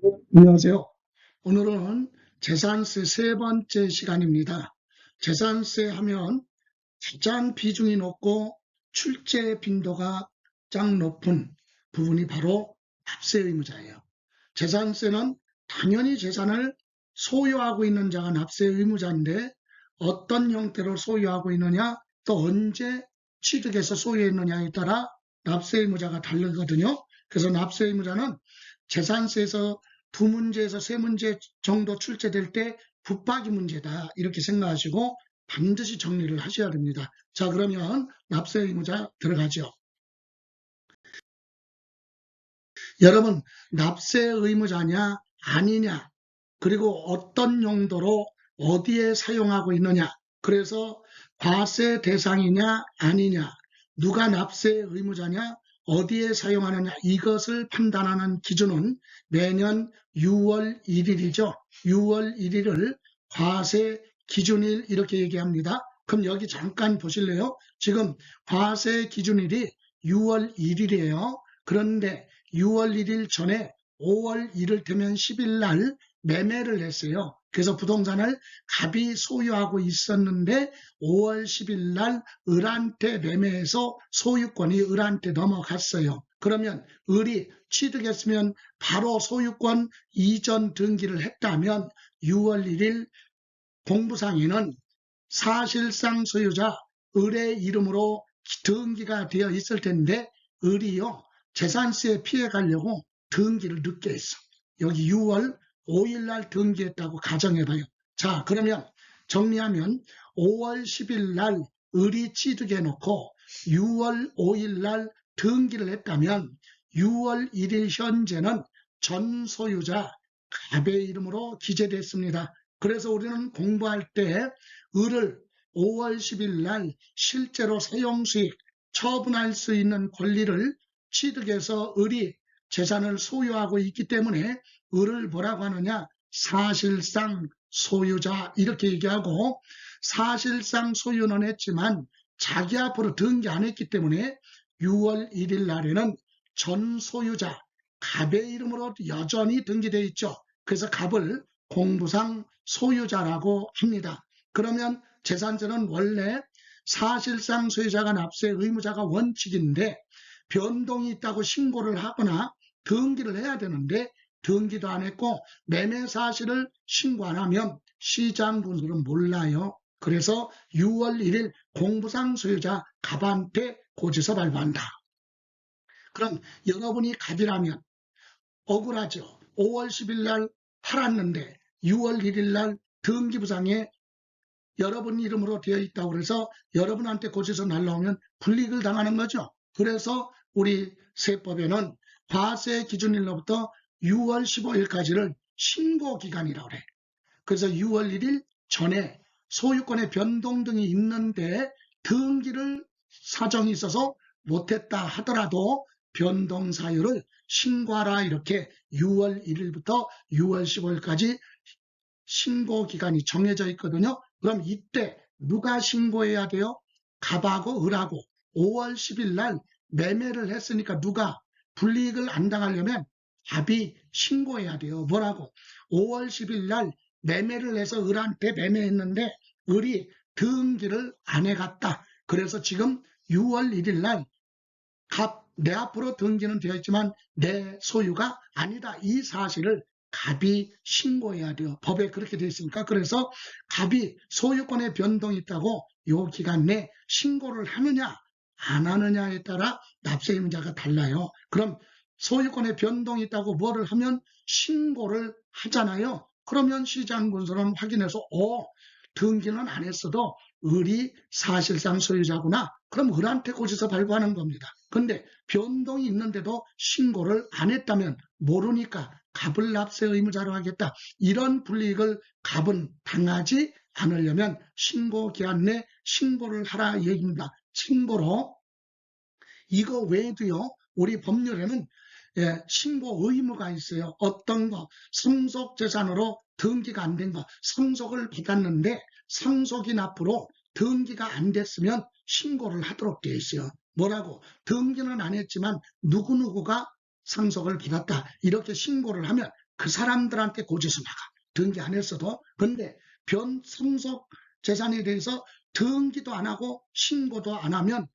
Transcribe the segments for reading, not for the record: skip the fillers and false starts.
안녕하세요. 오늘은 재산세 세 번째 시간입니다. 재산세 하면 가장 비중이 높고 출제 빈도가 가장 높은 부분이 바로 납세 의무자예요. 재산세는 당연히 재산을 소유하고 있는 자가 납세 의무자인데 어떤 형태로 소유하고 있느냐, 또 언제 취득해서 소유했느냐에 따라 납세 의무자가 다르거든요. 그래서 납세 의무자는 재산세에서 두 문제에서 세 문제 정도 출제될 때 붙박이 문제다 이렇게 생각하시고 반드시 정리를 하셔야 됩니다. 자, 그러면 납세 의무자 들어가죠. 여러분, 납세 의무자냐 아니냐, 그리고 어떤 용도로 어디에 사용하고 있느냐, 그래서 과세 대상이냐 아니냐, 누가 납세 의무자냐, 어디에 사용하느냐, 이것을 판단하는 기준은 매년 6월 1일이죠. 6월 1일을 과세 기준일 이렇게 얘기합니다. 그럼 여기 잠깐 보실래요? 지금 과세 기준일이 6월 1일이에요. 그런데 6월 1일 전에 5월 이를테면 10일 날 매매를 했어요. 그래서 부동산을 갑이 소유하고 있었는데 5월 10일 날 을한테 매매해서 소유권이 을한테 넘어갔어요. 그러면 을이 취득했으면 바로 소유권 이전 등기를 했다면 6월 1일 공부상에는 사실상 소유자 을의 이름으로 등기가 되어 있을 텐데 을이요 재산세 피해 가려고 등기를 늦게 했어. 여기 6월 5일 날 등기했다고 가정해봐요. 자, 그러면 정리하면 5월 10일 날 을이 취득해 놓고 6월 5일 날 등기를 했다면 6월 1일 현재는 전 소유자 갑의 이름으로 기재됐습니다. 그래서 우리는 공부할 때 을을 5월 10일 날 실제로 사용수익 처분할 수 있는 권리를 취득해서 을이 재산을 소유하고 있기 때문에 을을 뭐라고 하느냐, 사실상 소유자 이렇게 얘기하고, 사실상 소유는 했지만 자기 앞으로 등기 안 했기 때문에 6월 1일 날에는 전 소유자 갑의 이름으로 여전히 등기되어 있죠. 그래서 갑을 공부상 소유자라고 합니다. 그러면 재산세는 원래 사실상 소유자가 납세 의무자가 원칙인데 변동이 있다고 신고를 하거나 등기를 해야 되는데 등기도 안 했고 매매 사실을 신고 안 하면 시장분들은 몰라요. 그래서 6월 1일 공부상 소유자 갑한테 고지서 발부한다. 그럼 여러분이 갑이라면 억울하죠. 5월 10일 날 팔았는데 6월 1일 날 등기부상에 여러분 이름으로 되어 있다고 해서 여러분한테 고지서 날라오면 불이익을 당하는 거죠. 그래서 우리 세법에는 과세 기준일로부터 6월 15일까지를 신고기간이라고 그래. 그래서 6월 1일 전에 소유권의 변동 등이 있는데 등기를 사정이 있어서 못했다 하더라도 변동 사유를 신고하라 이렇게 6월 1일부터 6월 15일까지 신고 기간이 정해져 있거든요. 그럼 이때 누가 신고해야 돼요? 갑하고 을하고 5월 10일 날 매매를 했으니까 누가 불이익을 안 당하려면 갑이 신고해야 돼요. 뭐라고? 5월 10일 날 매매를 해서 을한테 매매했는데 을이 등기를 안 해갔다. 그래서 지금 6월 1일 날 갑, 내 앞으로 등기는 되어 있지만 내 소유가 아니다. 이 사실을 갑이 신고해야 돼요. 법에 그렇게 되어 있으니까. 그래서 갑이 소유권의 변동이 있다고 이 기간 내 신고를 하느냐 안 하느냐에 따라 납세 의무자가 달라요. 그럼 소유권의 변동이 있다고 뭐를 하면 신고를 하잖아요. 그러면 시장군수는 확인해서 등기는 안 했어도 을이 사실상 소유자구나. 그럼 을한테 고지서 발부하는 겁니다. 근데 변동이 있는데도 신고를 안 했다면 모르니까 갑을 납세 의무자로 하겠다. 이런 불이익을 갑은 당하지 않으려면 신고 기한 내 신고를 하라 얘기입니다. 신고로 이거 외에도요. 우리 법률에는 신고 의무가 있어요. 어떤 거 상속재산으로 등기가 안 된 거 상속을 받았는데 상속인 앞으로 등기가 안 됐으면 신고를 하도록 되어 있어요. 뭐라고? 등기는 안 했지만 누구누구가 상속을 받았다. 이렇게 신고를 하면 그 사람들한테 고지서 나가. 등기 안 했어도. 근데 변상속 재산에 대해서 등기도 안 하고 신고도 안 하면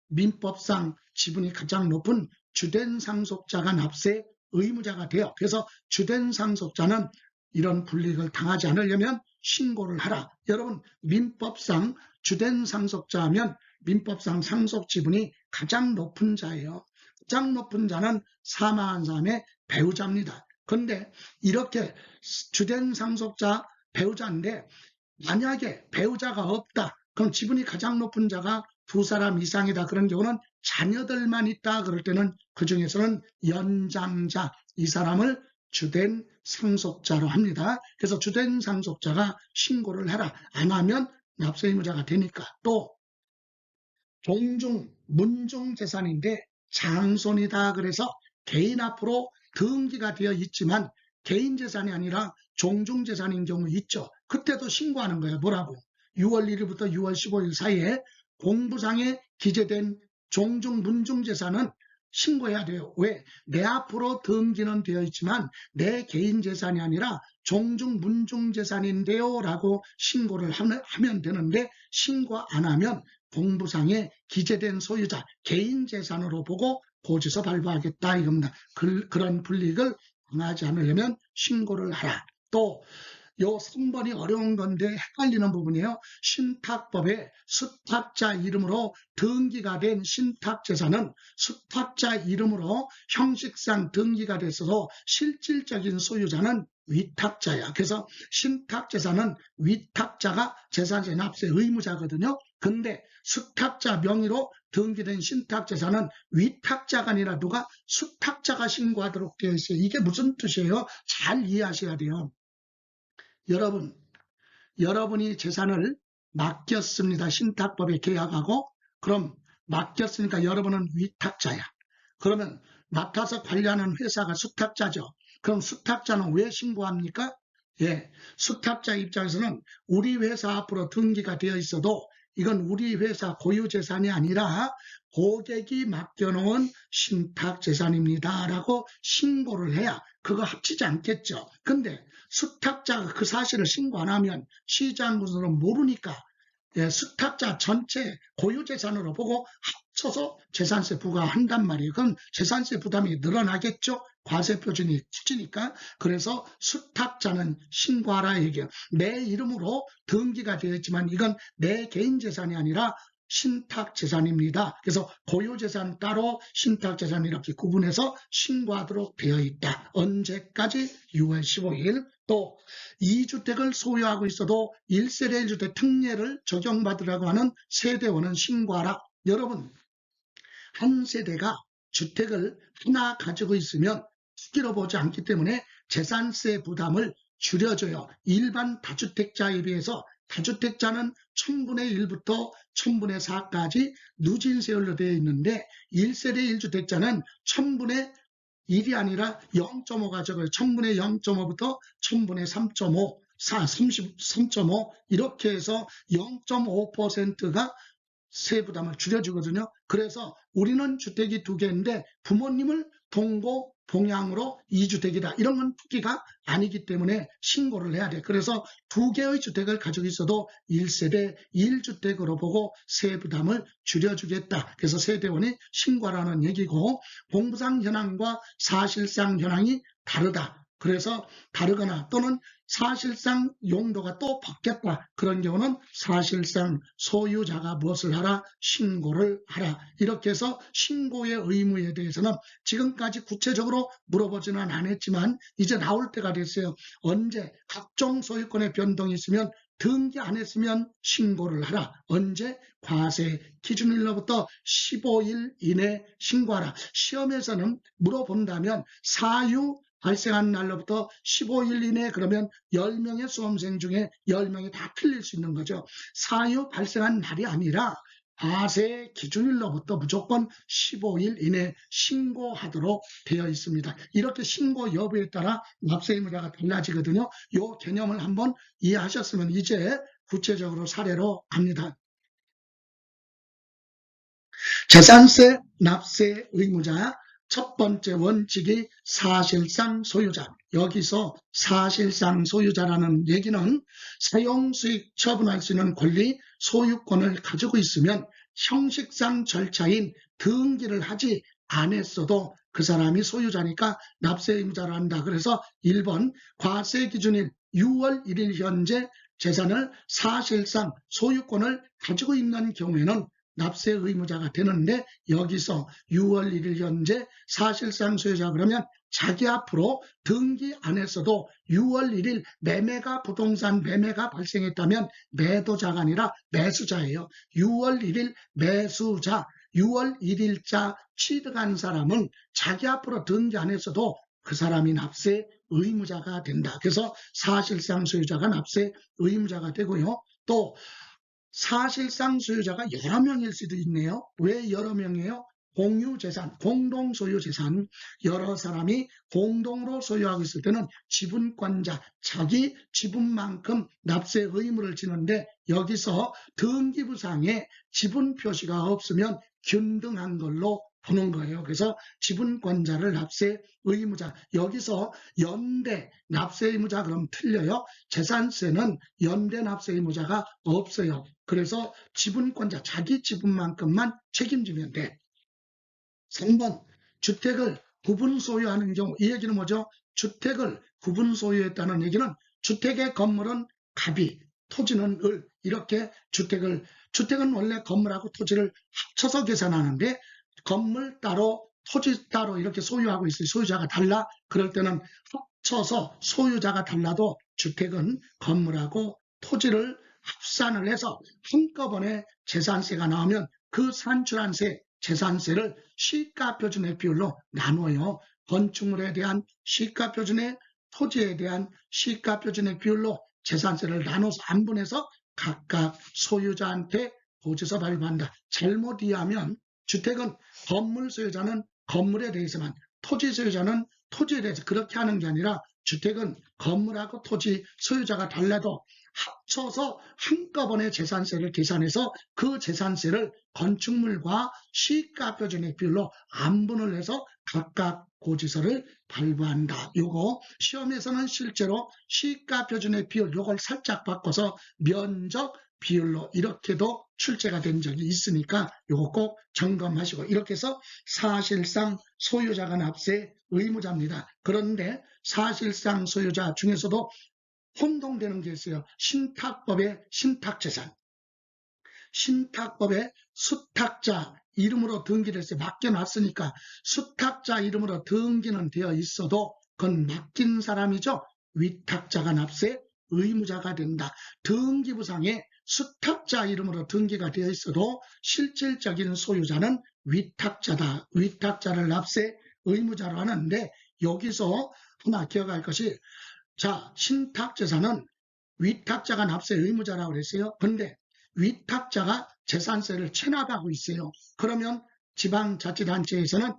민법상 지분이 가장 높은 주된 상속자가 납세 의무자가 돼요. 그래서 주된 상속자는 이런 불이익을 당하지 않으려면 신고를 하라. 여러분, 민법상 주된 상속자하면 민법상 상속 지분이 가장 높은 자예요. 가장 높은 자는 사망한 사람의 배우자입니다. 그런데 이렇게 주된 상속자 배우자인데 만약에 배우자가 없다. 그럼 지분이 가장 높은 자가 두 사람 이상이다. 그런 경우는 자녀들만 있다. 그럴 때는 그 중에서는 연장자, 이 사람을 주된 상속자로 합니다. 그래서 주된 상속자가 신고를 해라. 안 하면 납세 의무자가 되니까. 또 종중, 문중 재산인데 장손이다. 그래서 개인 앞으로 등기가 되어 있지만 개인 재산이 아니라 종중 재산인 경우 있죠. 그때도 신고하는 거예요. 뭐라고? 6월 1일부터 6월 15일 사이에 공부상에 기재된 종중, 문중 재산은 신고해야 돼요. 왜? 내 앞으로 등기는 되어 있지만 내 개인 재산이 아니라 종중, 문중 재산인데요 라고 신고를 하면 되는데 신고 안 하면 공부상에 기재된 소유자, 개인 재산으로 보고 고지서 발부하겠다 이겁니다. 그런 불이익을 당하지 않으려면 신고를 하라. 또 요 3번이 어려운 건데 헷갈리는 부분이에요. 신탁법에 수탁자 이름으로 등기가 된 신탁재산은 수탁자 이름으로 형식상 등기가 됐어도 실질적인 소유자는 위탁자야. 그래서 신탁재산은 위탁자가 재산세 납세 의무자거든요. 근데 수탁자 명의로 등기된 신탁재산은 위탁자가 아니라 누가 수탁자가 신고하도록 되어 있어요. 이게 무슨 뜻이에요? 잘 이해하셔야 돼요. 여러분이 재산을 맡겼습니다. 신탁법에 계약하고. 그럼 맡겼으니까 여러분은 위탁자야. 그러면 맡아서 관리하는 회사가 수탁자죠. 그럼 수탁자는 왜 신고합니까? 예, 수탁자 입장에서는 우리 회사 앞으로 등기가 되어 있어도 이건 우리 회사 고유 재산이 아니라 고객이 맡겨놓은 신탁재산입니다 라고 신고를 해야 그거 합치지 않겠죠. 근데 수탁자가 그 사실을 신고 안 하면 시장군으로는 모르니까 수탁자 전체 고유재산으로 보고 합쳐서 재산세 부과한단 말이에요. 그럼 재산세 부담이 늘어나겠죠. 과세표준이 치니까. 그래서 수탁자는 신고하라 얘기해요. 내 이름으로 등기가 되어 있지만 이건 내 개인 재산이 아니라 신탁재산입니다. 그래서 고유재산 따로 신탁재산 이렇게 구분해서 신고하도록 되어 있다. 언제까지? 6월 15일. 또 2주택을 소유하고 있어도 1세대 1주택 특례를 적용받으라고 하는 세대원은 신고하라. 여러분, 한 세대가 주택을 하나 가지고 있으면 수기로 보지 않기 때문에 재산세 부담을 줄여줘요. 일반 다주택자에 비해서 다주택자는 1000분의 1부터 1000분의 4까지 누진세율로 되어 있는데 1세대 1주택자는 1000분의 1이 아니라 0.5가 적어요. 1000분의 0.5부터 1000분의 3.5, 33.5 이렇게 해서 0.5%가 세부담을 줄여주거든요. 그래서 우리는 주택이 2개인데 부모님을 동거 동양으로 2주택이다. 이런 건 투기가 아니기 때문에 신고를 해야 돼. 그래서 2개의 주택을 가지고 있어도 1세대 1주택으로 보고 세부담을 줄여주겠다. 그래서 세대원이 신고하라는 얘기고 공부상 현황과 사실상 현황이 다르다. 그래서 다르거나 또는 사실상 용도가 또 바뀌었다. 그런 경우는 사실상 소유자가 무엇을 하라? 신고를 하라. 이렇게 해서 신고의 의무에 대해서는 지금까지 구체적으로 물어보지는 않았지만 이제 나올 때가 됐어요. 언제 각종 소유권의 변동이 있으면 등기 안 했으면 신고를 하라. 언제? 과세 기준일로부터 15일 이내 신고하라. 시험에서는 물어본다면 사유 발생한 날로부터 15일 이내 그러면 10명의 수험생 중에 10명이 다 틀릴 수 있는 거죠. 사유 발생한 날이 아니라 과세 기준일로부터 무조건 15일 이내 신고하도록 되어 있습니다. 이렇게 신고 여부에 따라 납세 의무자가 달라지거든요. 이 개념을 한번 이해하셨으면 이제 구체적으로 사례로 갑니다. 재산세 납세 의무자 첫 번째 원칙이 사실상 소유자. 여기서 사실상 소유자라는 얘기는 사용수익 처분할 수 있는 권리, 소유권을 가지고 있으면 형식상 절차인 등기를 하지 않았어도 그 사람이 소유자니까 납세 의무자로 한다. 그래서 1번 과세 기준일 6월 1일 현재 재산을 사실상 소유권을 가지고 있는 경우에는 납세 의무자가 되는데, 여기서 6월 1일 현재 사실상 소유자 그러면 자기 앞으로 등기 안 했어도 6월 1일 매매가 부동산 매매가 발생했다면 매도자가 아니라 매수자예요. 6월 1일 매수자, 6월 1일자 취득한 사람은 자기 앞으로 등기 안 했어도 그 사람이 납세 의무자가 된다. 그래서 사실상 소유자가 납세 의무자가 되고요. 또 사실상 소유자가 여러 명일 수도 있네요. 왜 여러 명이에요? 공유재산, 공동소유재산, 여러 사람이 공동으로 소유하고 있을 때는 지분권자, 자기 지분만큼 납세 의무를 지는데, 여기서 등기부상에 지분 표시가 없으면 균등한 걸로 보는 거예요. 그래서 지분권자를 납세 의무자. 여기서 연대 납세 의무자 그럼 틀려요. 재산세는 연대 납세 의무자가 없어요. 그래서 지분권자, 자기 지분만큼만 책임지면 돼. 3번 주택을 구분 소유하는 경우. 이 얘기는 뭐죠? 주택을 구분 소유했다는 얘기는 주택의 건물은 갑이, 토지는 을, 이렇게 주택은 원래 건물하고 토지를 합쳐서 계산하는데 건물 따로 토지 따로 이렇게 소유하고 있어요. 소유자가 달라. 그럴 때는 합쳐서 소유자가 달라도 주택은 건물하고 토지를 합산을 해서 한꺼번에 재산세가 나오면 그 산출한 세, 재산세를 시가표준의 비율로 나눠요. 건축물에 대한 시가표준의, 토지에 대한 시가표준의 비율로 재산세를 나눠서 안분해서 각각 소유자한테 고지서 발부한다. 잘못 이해하면 주택은 건물 소유자는 건물에 대해서만, 토지 소유자는 토지에 대해서 그렇게 하는 게 아니라 주택은 건물하고 토지 소유자가 달라도 합쳐서 한꺼번에 재산세를 계산해서 그 재산세를 건축물과 시가표준의 비율로 안분을 해서 각각 고지서를 발부한다. 요거 시험에서는 실제로 시가표준의 비율 요걸 살짝 바꿔서 면적 비율로 이렇게도 출제가 된 적이 있으니까 요거 꼭 점검하시고, 이렇게 해서 사실상 소유자가 납세 의무자입니다. 그런데 사실상 소유자 중에서도 혼동되는 게 있어요. 신탁법의 신탁재산, 신탁법의 수탁자 이름으로 등기를 해서 맡겨놨으니까 수탁자 이름으로 등기는 되어 있어도 그건 맡긴 사람이죠. 위탁자가 납세 의무자가 된다. 등기부상에 수탁자 이름으로 등기가 되어 있어도 실질적인 소유자는 위탁자다. 위탁자를 납세 의무자로 하는데, 여기서 하나 기억할 것이, 자, 신탁재산은 위탁자가 납세 의무자라고 그랬어요. 그런데 위탁자가 재산세를 체납하고 있어요. 그러면 지방자치단체에서는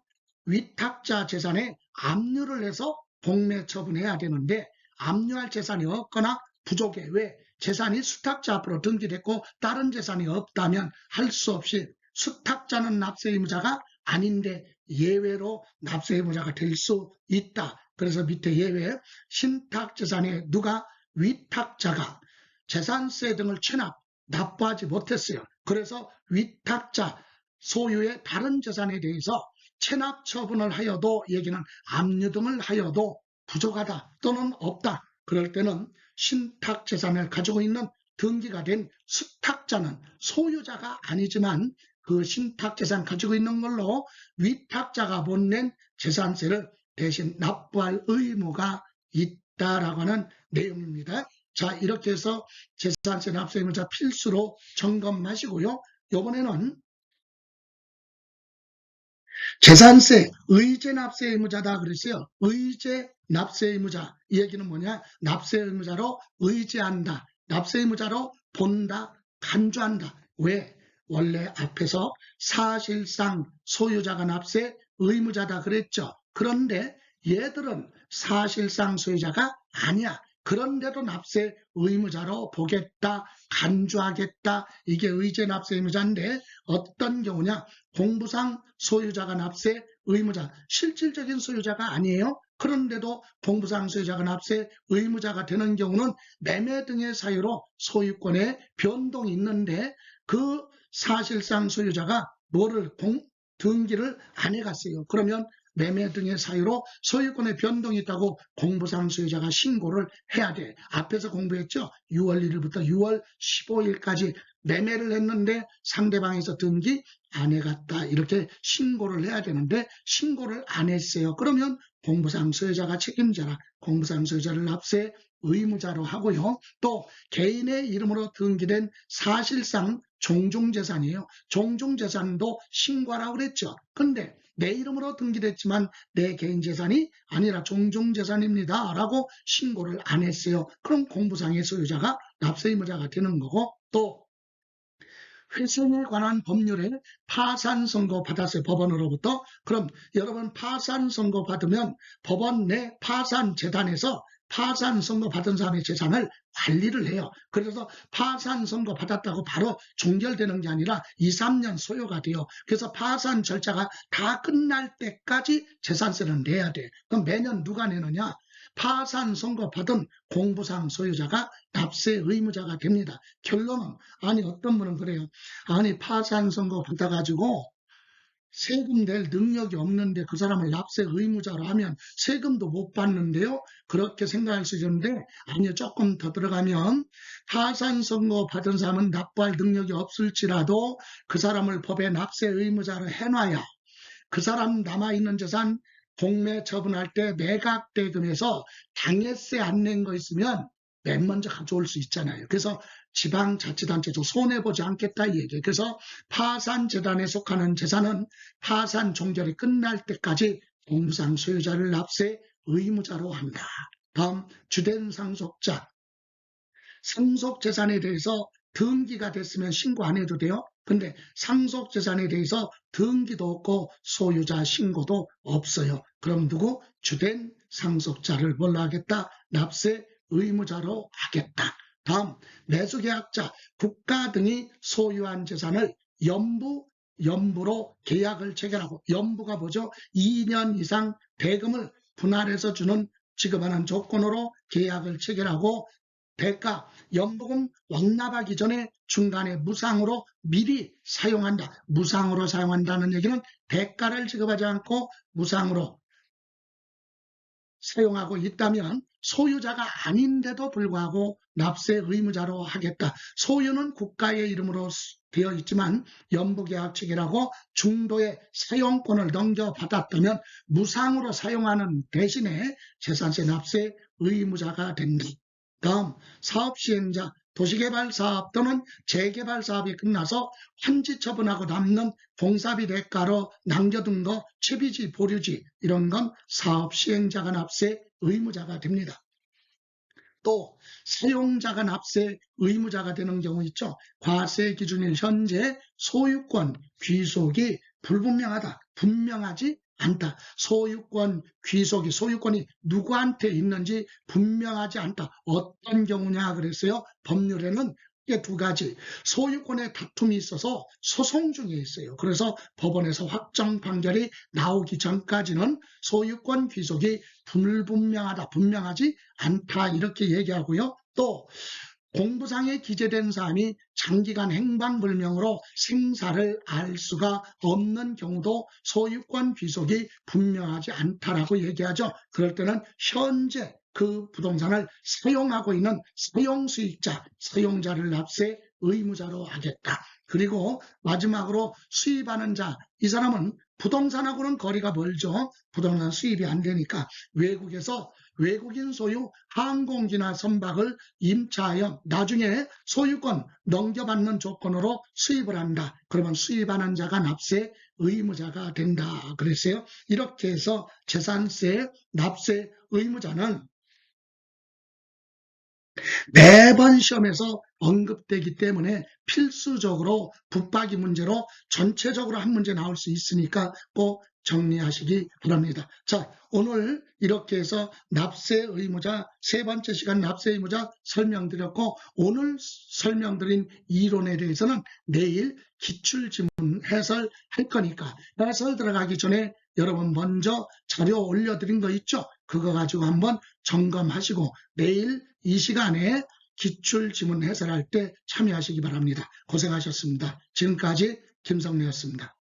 위탁자 재산에 압류를 해서 공매 처분해야 되는데, 압류할 재산이 없거나 부족해. 왜? 재산이 수탁자 앞으로 등기됐고 다른 재산이 없다면 할 수 없이 수탁자는 납세 의무자가 아닌데 예외로 납세 의무자가 될 수 있다. 그래서 밑에 예외, 신탁재산에 누가 위탁자가 재산세 등을 체납, 납부하지 못했어요. 그래서 위탁자 소유의 다른 재산에 대해서 체납 처분을 하여도, 얘기는 압류 등을 하여도 부족하다 또는 없다. 그럴 때는 신탁재산을 가지고 있는 등기가 된 수탁자는 소유자가 아니지만 그 신탁재산 가지고 있는 걸로 위탁자가 못 낸 재산세를 대신 납부할 의무가 있다라고 하는 내용입니다. 자, 이렇게 해서 재산세 납세 의무자 필수로 점검하시고요. 이번에는 재산세 의제 납세 의무자다 그랬어요. 의제 납세 의무자, 이 얘기는 뭐냐? 납세 의무자로 의제한다, 납세 의무자로 본다, 간주한다. 왜? 원래 앞에서 사실상 소유자가 납세 의무자다 그랬죠. 그런데 얘들은 사실상 소유자가 아니야. 그런데도 납세 의무자로 보겠다, 간주하겠다, 이게 의제 납세 의무자인데, 어떤 경우냐? 공부상 소유자가 납세 의무자, 실질적인 소유자가 아니에요. 그런데도 공부상 소유자가 납세 의무자가 되는 경우는 매매 등의 사유로 소유권의 변동이 있는데 그 사실상 소유자가 등기를 안 해갔어요. 그러면 매매 등의 사유로 소유권의 변동이 있다고 공부상 소유자가 신고를 해야 돼. 앞에서 공부했죠. 6월 1일부터 6월 15일까지 매매를 했는데 상대방에서 등기 안 해갔다. 이렇게 신고를 해야 되는데 신고를 안 했어요. 그러면 공부상 소유자가 책임자라 공부상 소유자를 납세 의무자로 하고요. 또 개인의 이름으로 등기된 사실상 종중재산이에요. 종중재산도 신고하라고 그랬죠. 근데 내 이름으로 등기됐지만 내 개인 재산이 아니라 종중재산입니다 라고 신고를 안 했어요. 그럼 공부상의 소유자가 납세 의무자가 되는 거고, 또 회생에 관한 법률에 파산 선고 받았어요. 법원으로부터. 그럼 여러분 파산 선고 받으면 법원 내 파산 재단에서 파산 선고 받은 사람의 재산을 관리를 해요. 그래서 파산 선고 받았다고 바로 종결되는 게 아니라 2, 3년 소요가 돼요. 그래서 파산 절차가 다 끝날 때까지 재산세를 내야 돼. 그럼 매년 누가 내느냐? 파산 선고 받은 공부상 소유자가 납세 의무자가 됩니다. 결론은 아니 어떤 분은 그래요. 아니 파산 선고 받아가지고 세금 낼 능력이 없는데 그 사람을 납세 의무자로 하면 세금도 못 받는데요. 그렇게 생각할 수 있는데 아니요. 조금 더 들어가면 파산 선고 받은 사람은 납부할 능력이 없을지라도 그 사람을 법에 납세 의무자로 해놔야 그 사람 남아있는 재산 공매 처분할 때 매각대금에서 당해세 안 낸 거 있으면 맨 먼저 가져올 수 있잖아요. 그래서 지방자치단체도 손해보지 않겠다 이 얘기예요. 그래서 파산재단에 속하는 재산은 파산 종결이 끝날 때까지 공부상 소유자를 납세 의무자로 한다. 다음 주된 상속자. 상속재산에 대해서 등기가 됐으면 신고 안 해도 돼요. 근데 상속재산에 대해서 등기도 없고 소유자 신고도 없어요. 그럼 누구? 주된 상속자를 뭘로 하겠다? 납세 의무자로 하겠다. 다음 매수계약자, 국가 등이 소유한 재산을 연부로 계약을 체결하고, 연부가 뭐죠? 2년 이상 대금을 분할해서 지급하는 조건으로 계약을 체결하고, 대가, 연부금 완납하기 전에 중간에 무상으로 미리 사용한다. 무상으로 사용한다는 얘기는 대가를 지급하지 않고 무상으로 사용하고 있다면 소유자가 아닌데도 불구하고 납세 의무자로 하겠다. 소유는 국가의 이름으로 되어 있지만 연부계약 체결하고 중도의 사용권을 넘겨받았다면 무상으로 사용하는 대신에 재산세 납세 의무자가 된다. 다음 사업시행자, 도시개발사업 또는 재개발사업이 끝나서 환지 처분하고 남는 공사비 대가로 남겨둔 거, 채비지, 보류지 이런 건 사업시행자가 납세 의무자가 됩니다. 또 사용자가 납세 의무자가 되는 경우 있죠. 과세 기준일 현재 소유권 귀속이 불분명하다. 분명하지 않다. 소유권이 누구한테 있는지 분명하지 않다. 어떤 경우냐 그랬어요. 법률에는 이게 두 가지. 소유권의 다툼이 있어서 소송 중에 있어요. 그래서 법원에서 확정 판결이 나오기 전까지는 소유권 귀속이 불분명하다, 분명하지 않다 이렇게 얘기하고요. 또 공부상에 기재된 사람이 장기간 행방불명으로 생사를 알 수가 없는 경우도 소유권 귀속이 분명하지 않다라고 얘기하죠. 그럴 때는 현재 그 부동산을 사용하고 있는 사용수익자, 사용자를 납세 의무자로 하겠다. 그리고 마지막으로 수입하는 자, 이 사람은 부동산하고는 거리가 멀죠. 부동산 수입이 안 되니까 외국인 소유 항공기나 선박을 임차하여 나중에 소유권 넘겨받는 조건으로 수입을 한다. 그러면 수입하는 자가 납세 의무자가 된다. 그랬어요. 이렇게 해서 재산세 납세 의무자는 매번 시험에서 언급되기 때문에 필수적으로 붙박이 문제로 전체적으로 한 문제 나올 수 있으니까 꼭 정리하시기 바랍니다. 자, 오늘 이렇게 해서 납세 의무자, 세 번째 시간 납세 의무자 설명드렸고, 오늘 설명드린 이론에 대해서는 내일 기출지문 해설할 거니까 해설 들어가기 전에 여러분 먼저 자료 올려드린 거 있죠? 그거 가지고 한번 점검하시고 내일 이 시간에 기출지문 해설할 때 참여하시기 바랍니다. 고생하셨습니다. 지금까지 김성래였습니다.